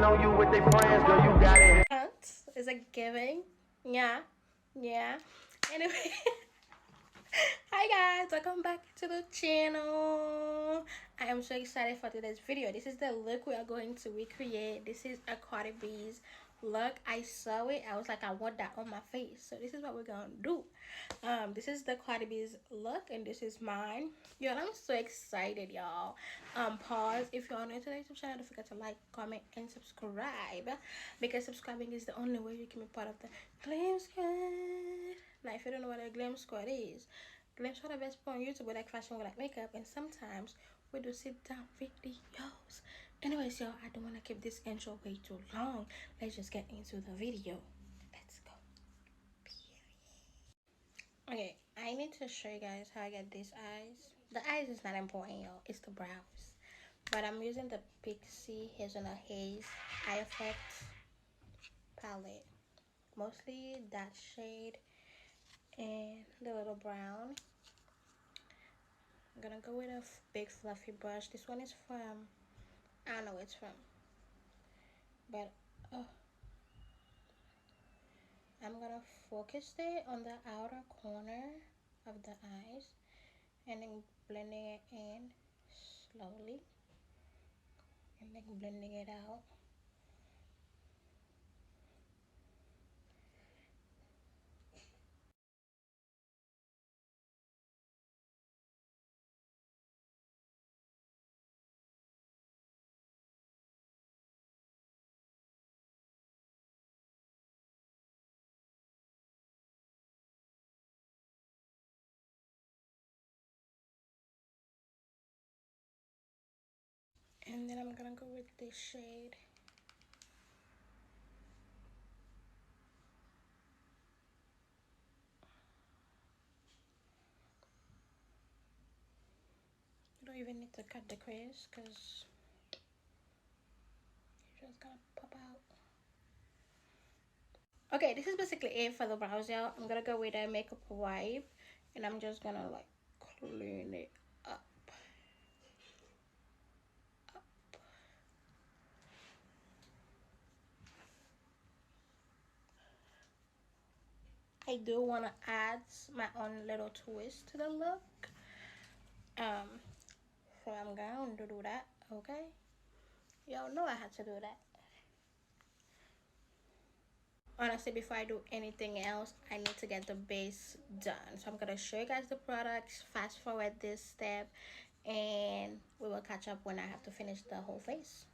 on you with their friends, girl, you got it. Is it giving? Yeah. Anyway. Hi guys, welcome back to the channel. I am so excited for today's video. This is the look we are going to recreate. This is a Cardi B's look. I saw it, I was like, I want that on my face, so this is what we're gonna do. This is the Cardi B's look and this is mine. Y'all, I'm so excited, y'all. Pause if you're new to the YouTube channel. Don't forget to like, comment, and subscribe, because subscribing is the only way you can be part of the Glam Squad. Now, if you don't know what a Glam Squad is, Glam Squad are best on YouTube. We like fashion, we like makeup, and sometimes we do sit down videos. Anyways, y'all, I don't want to keep this intro way too long. Let's just get into the video. Let's go. Okay, I need to show you guys how I get these eyes. The eyes is not important, y'all. It's the brows. But I'm using the Pixie Hazelnut Haze Eye Effect palette. Mostly that shade and the little brown. I'm gonna go with a big fluffy brush. This one is from, I don't know where it's from, but I'm gonna focus it on the outer corner of the eyes and then blending it in slowly and then blending it out. And then I'm gonna go with this shade. You don't even need to cut the crease because you're just gonna pop out. Okay, this is basically it for the brows, y'all. I'm gonna go with a makeup wipe and I'm just gonna like clean it up. I do want to add my own little twist to the look. So I'm going to do that, okay? Y'all know I had to do that. Honestly, before I do anything else, I need to get the base done. So I'm gonna show you guys the products, fast forward this step, and we will catch up when I have to finish the whole face.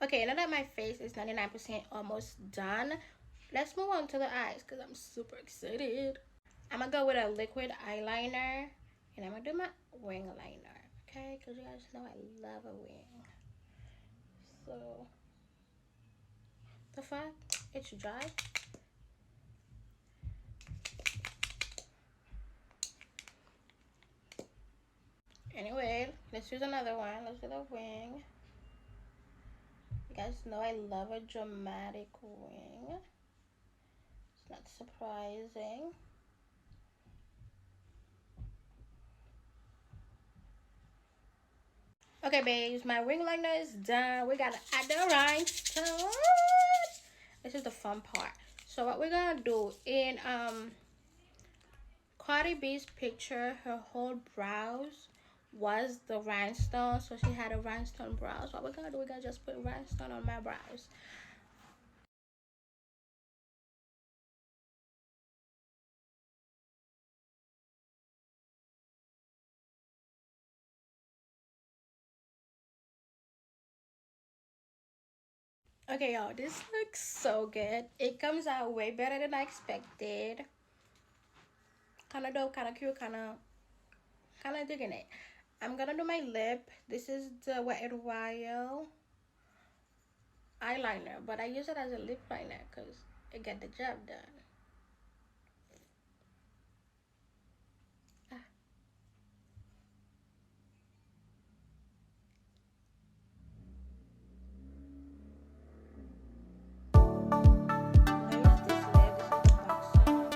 Okay, now that my face is 99% almost done, let's move on to the eyes because I'm super excited. I'm gonna go with a liquid eyeliner and I'm gonna do my wing liner, okay? Because you guys know I love a wing. So, the fuck? It's dry. Anyway, let's use another one. Let's do the wing. You guys know I love a dramatic wing. It's not surprising. Okay, babes, my wing liner is done. We gotta add the rhinestones. This is the fun part. So what we're gonna do in Cardi B's picture, her whole brows was the rhinestone, so she had a rhinestone brows. What we're gonna do, we're gonna just put rhinestone on my brows. Okay, y'all, this looks so good. It comes out way better than I expected. Kind of dope, kind of cute, kind of digging it. I'm gonna do my lip. This is the Wet n Wild eyeliner, but I use it as a lip liner because it get the job done. Ah, where is this lip? This is the box side.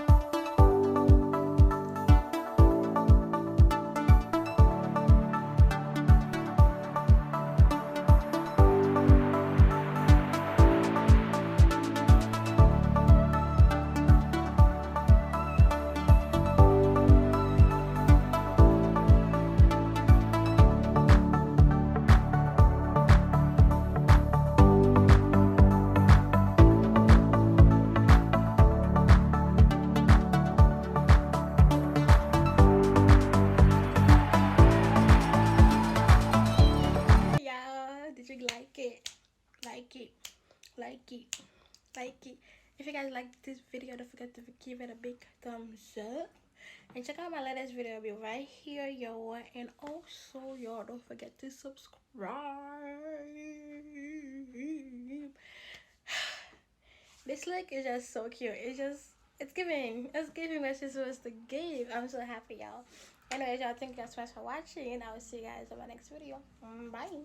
Yeah, did you like it? Like it, like it, like it. If you guys like this video, don't forget to give it a big thumbs up. And check out my latest video, it'll be right here, yo. And also, y'all, don't forget to subscribe. This look is just so cute. It's giving what she's supposed to give. I'm so happy, y'all. Anyways, y'all, thank you guys so much for watching, and I will see you guys in my next video. Bye.